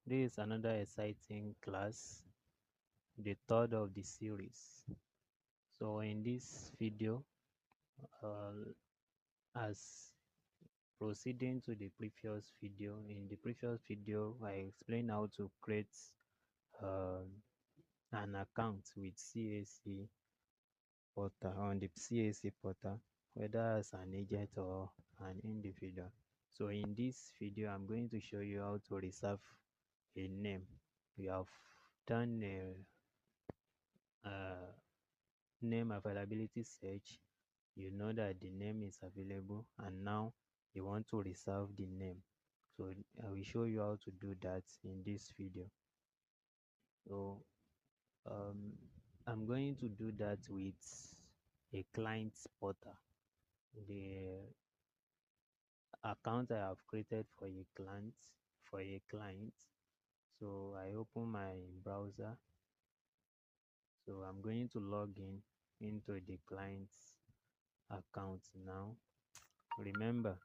This is another exciting class, the third of the series. So in this video, uh, as proceeding to the previous video, in the previous video, I explained how to create uh, an account with CAC portal on the CAC portal, whether as an agent or an individual. So in this video, I'm going to show you how to reserve a name. We have done a name availability search. You know that the name is available, and now you want to reserve the name. So I will show you how to do that in this video. So um, I'm going to do that with a client portal. The account I have created for a client. So I open my browser. So I'm going to log in into the client's account now. Remember,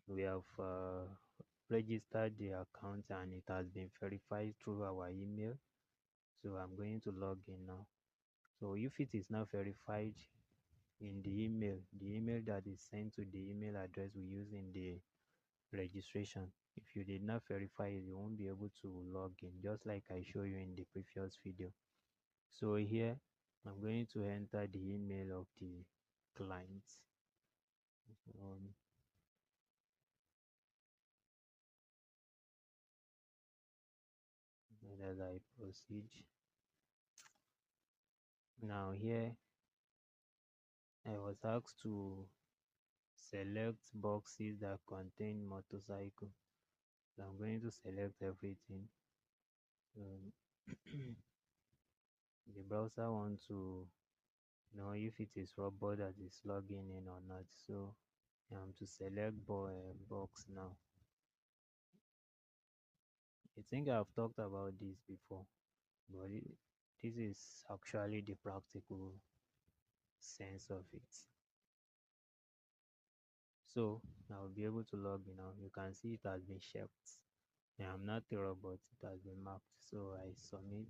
we have registered the account and it has been verified through our email. So I'm going to log in now. So if it is not verified in the email that is sent to the email address we use in the registration, if you did not verify it, you won't be able to log in, just like I showed you in the previous video. So here, I'm going to enter the email of the client. Um, and as I proceed, now here I was asked to select boxes that contain motorcycle. So I'm going to select everything. Um, the browser wants to know if it is robot that is logging in or not. So to select box now. I think I've talked about this before, but this is actually the practical sense of it. So I'll be able to log in now. You can see it has been checked. I'm not a robot, it has been marked. So I submit,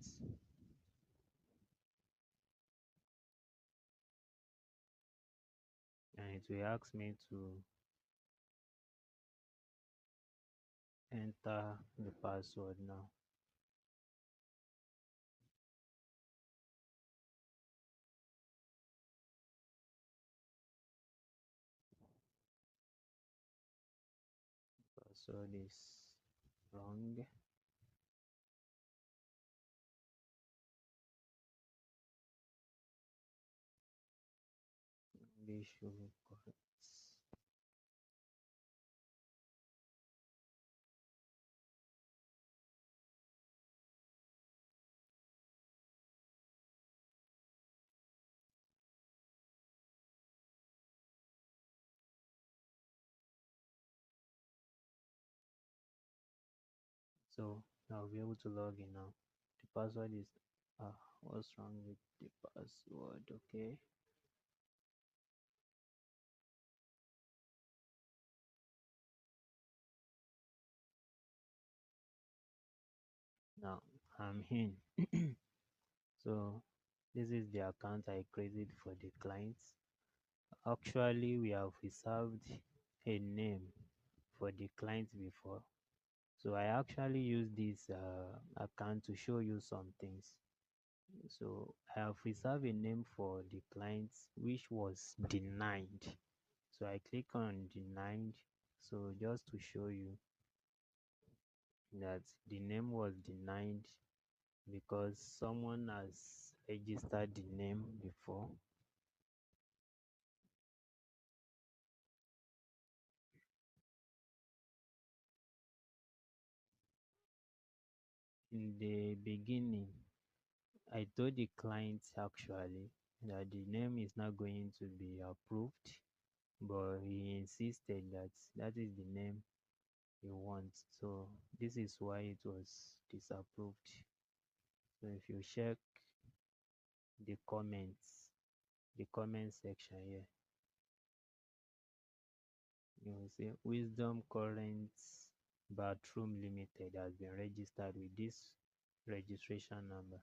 and it will ask me to enter the password now. Password is wrong. This should be correct. So I'll be able to log in now. The password is what's wrong with the password? Okay. Now I'm in. So this is the account I created for the clients. Actually, we have reserved a name for the client before. So I actually use this account to show you some things. So I have reserved a name for the client which was denied. So I click on denied. So just to show you that the name was denied because someone has registered the name before. In the beginning, I told the client actually that the name is not going to be approved, but he insisted that that is the name he wants. So this is why it was disapproved. So if you check the comments, the comment section here, you will see wisdom currents Bathroom Limited has been registered with this registration number.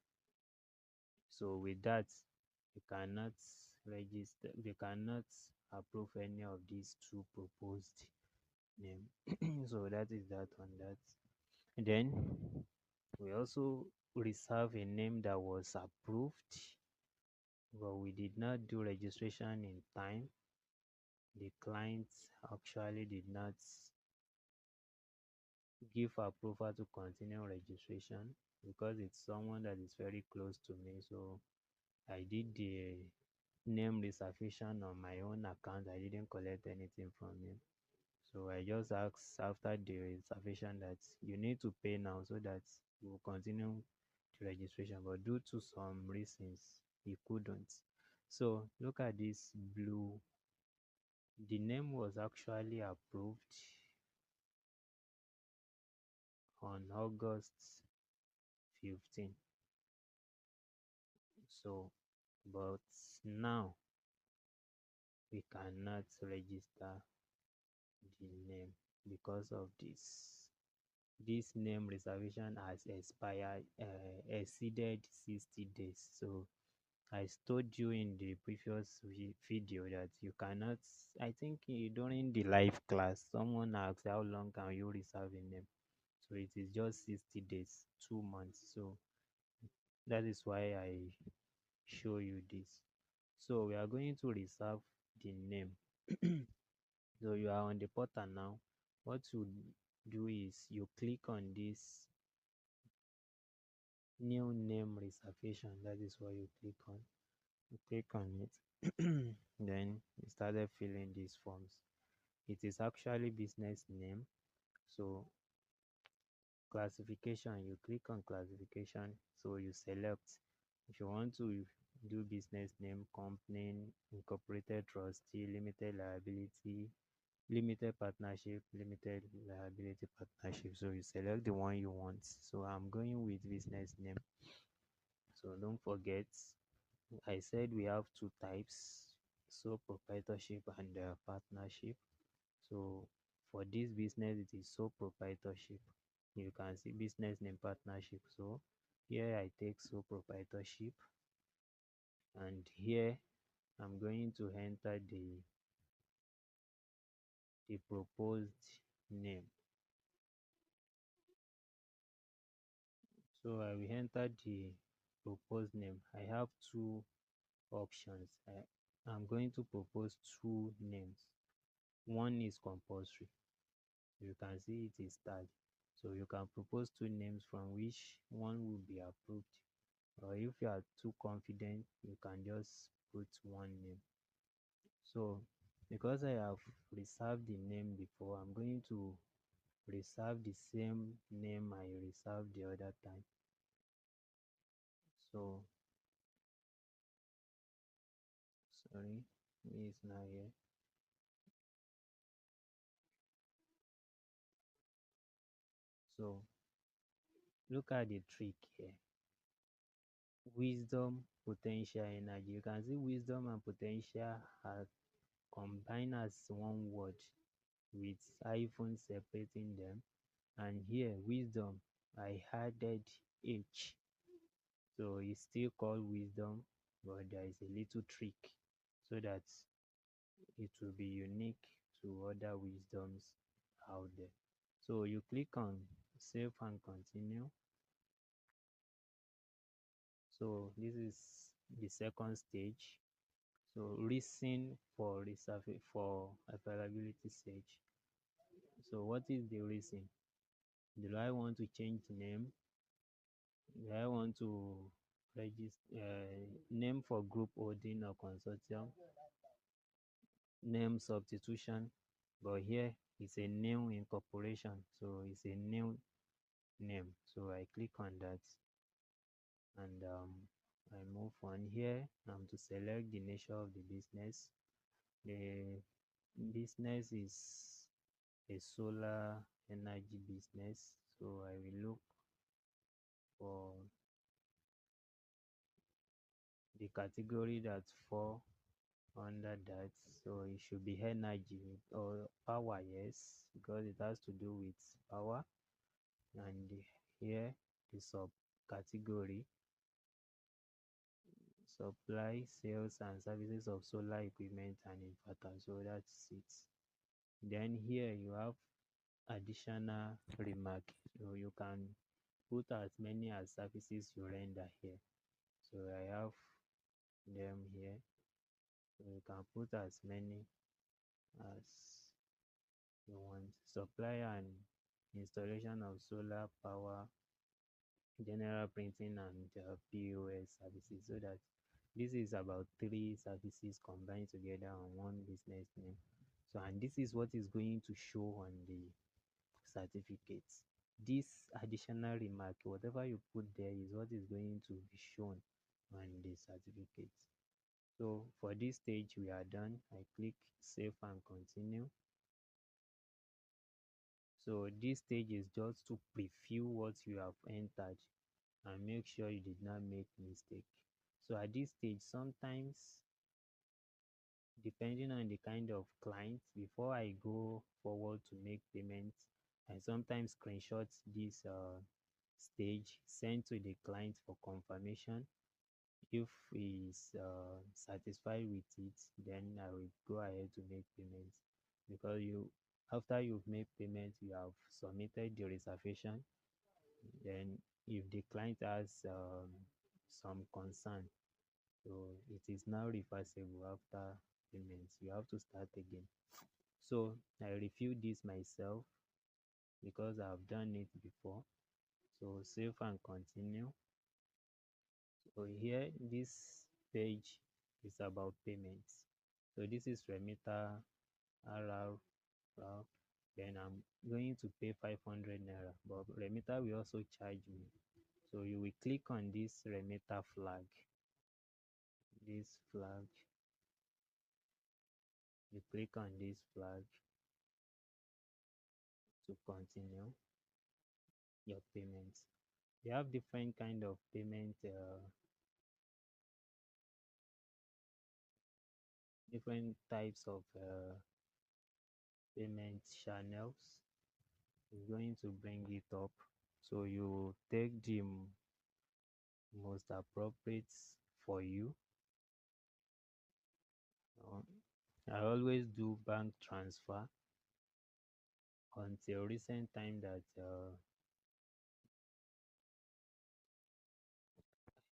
So with that, we cannot we cannot approve any of these two proposed name. So that is that on that. And then we also reserve a name that was approved, but we did not do registration in time. The client actually did not give approval to continue registration because it's someone that is very close to me. So I did the name reservation on my own account. I didn't collect anything from him. So I just asked after the reservation that you need to pay now so that we will continue the registration. But due to some reasons, he couldn't. So look at this blue. The name was actually approved on August 15. So, but now we cannot register the name because of this. This name reservation has exceeded 60 days. So I told you in the previous video that you cannot. I think during the live class, someone asked how long can you reserve a name. So it is just 60 days, 2 months. So that is why I show you this. So we are going to reserve the name. So you are on the portal now. What you do is you click on this new name reservation. That is what you click on. You click on it. Then you started filling these forms. It is actually business name. So classification, you click on classification. So you select if you want to do business name, company, incorporated trustee, limited liability, limited partnership, limited liability partnership. So you select the one you want. So I'm going with business name. So don't forget, I said we have two types, sole proprietorship and partnership. So for this business, it is sole proprietorship. You can see business name partnership. So here I take sole proprietorship, and here I'm going to enter the proposed name. So I will enter the proposed name. I have two options. I'm going to propose two names. One is compulsory. You can see it is tagged. So you can propose two names from which one will be approved. Or if you are too confident, you can just put one name. So because I have reserved the name before, I'm going to reserve the same name I reserved the other time. So sorry, me is not here. So look at the trick here. Wisdom, potential, energy. You can see wisdom and potential are combined as one word with hyphen separating them. And here, wisdom, I added H. So it's still called wisdom, but there is a little trick so that it will be unique to other wisdoms out there. So you click on save and continue. So this is the second stage. So reason for for availability stage. So what is the reason? Do I want to change name? Do I want to register name for group holding or consortium? Name substitution. But here it's a new incorporation, so it's a new name. So I click on that, and I move on here. To select the nature of the business. The business is a solar energy business, so I will look for the category that fall under that. So it should be energy or power, yes, because it has to do with power. And here the subcategory supply, sales, and services of solar equipment and inverter. So that's it. Then here you have additional remark. So you can put as many as services you render here. So I have them here. So you can put as many as you want. Supply and installation of solar power, general printing, and POS services. So that this is about three services combined together on one business name. So, and this is what is going to show on the certificates. This additional remark, whatever you put there, is what is going to be shown on the certificates. So for this stage, we are done. I click save and continue. So this stage is just to preview what you have entered and make sure you did not make mistake. So at this stage, sometimes depending on the kind of client, before I go forward to make payments, I sometimes screenshot this stage, send to the client for confirmation. If he is satisfied with it, then I will go ahead to make payments, because you after you've made payment, you have submitted the reservation. Then if the client has some concern, so it is now reversible after payments. You have to start again. So I review this myself because I've done it before. So save and continue. So here this page is about payments. So this is remitter RR. Then I'm going to pay 500 naira, but remitter will also charge me. So you will click on this remitter flag. This flag, you click on this flag to continue your payments. They have different kind of payment, different types of payment channels. It's going to bring it up. So you take the most appropriate for you. I always do bank transfer until recent time that I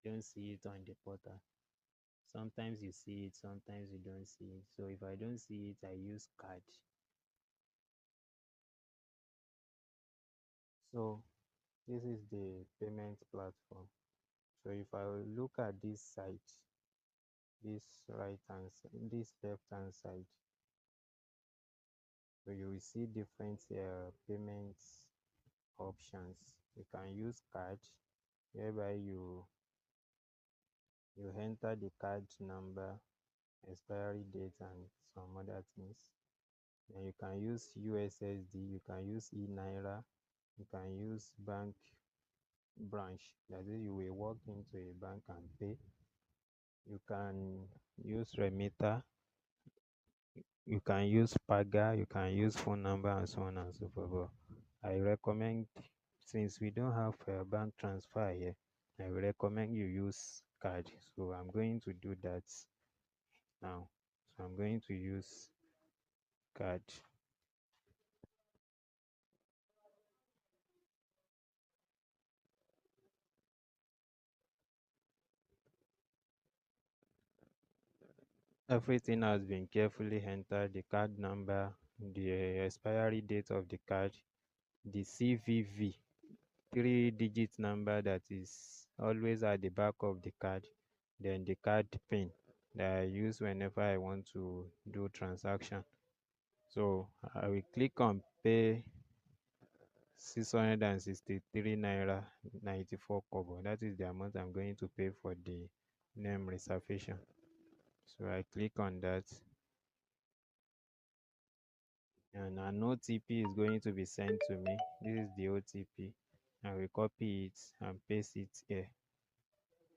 don't see it on the portal. Sometimes you see it, sometimes you don't see it. So if I don't see it, I use card. So this is the payment platform. So if I look at this site, this right hand side, this left hand side, so you will see different payment options. You can use card, whereby you enter the card number, expiry date, and some other things. Then you can use USSD, you can use e-naira, you can use bank branch. That is, you will walk into a bank and pay. You can use remitter, you can use paga, you can use phone number, and so on and so forth. But I recommend, since we don't have a bank transfer here, I will recommend you use card. So I'm going to do that now. So I'm going to use card. Everything has been carefully entered: the card number, the expiry date of the card, the CVV, 3-digit number that is always at the back of the card, then the card pin that I use whenever I want to do transaction. So I will click on pay 663 naira 94 kobo. That is the amount I'm going to pay for the name reservation. So I click on that, and an OTP is going to be sent to me. This is the OTP. I will copy it and paste it here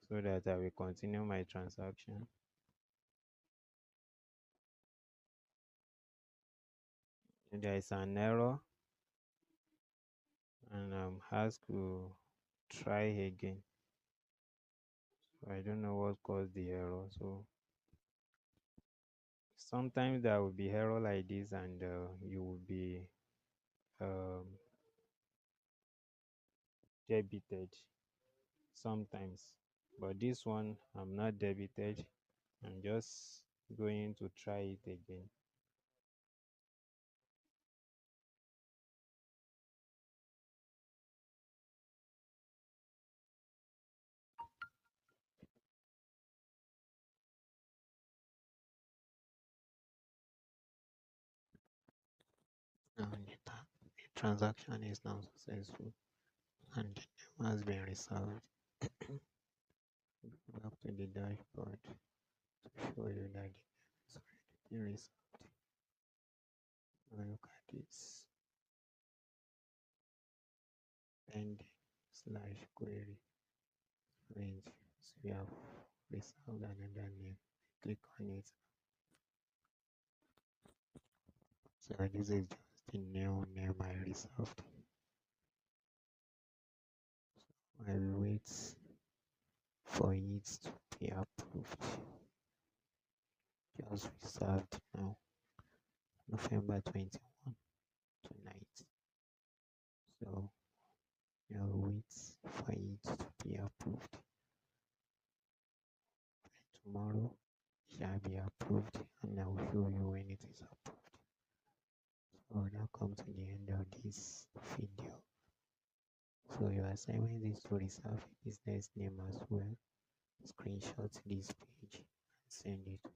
so that I will continue my transaction. there is an error and has to try again. So I don't know what caused the error. So sometimes there will be error like this, and you will be um, debited sometimes. But this one, I'm not debited. I'm just going to try it again. Now the transaction is now successful and the name has been resolved. Go back to the dashboard to show you that the name is already been resolved. Now look at this pending slash query range. So we have resolved another name. Click on it. So this is just the new name I resolved. I will wait for it to be approved. Just reserved now, November 21 tonight. So I'll wait for it to be approved. And tomorrow it shall be approved and I will show you when it is approved. So now come to the end of this video. So your assignment is to reserve a business name as well. Screenshot this page and send it to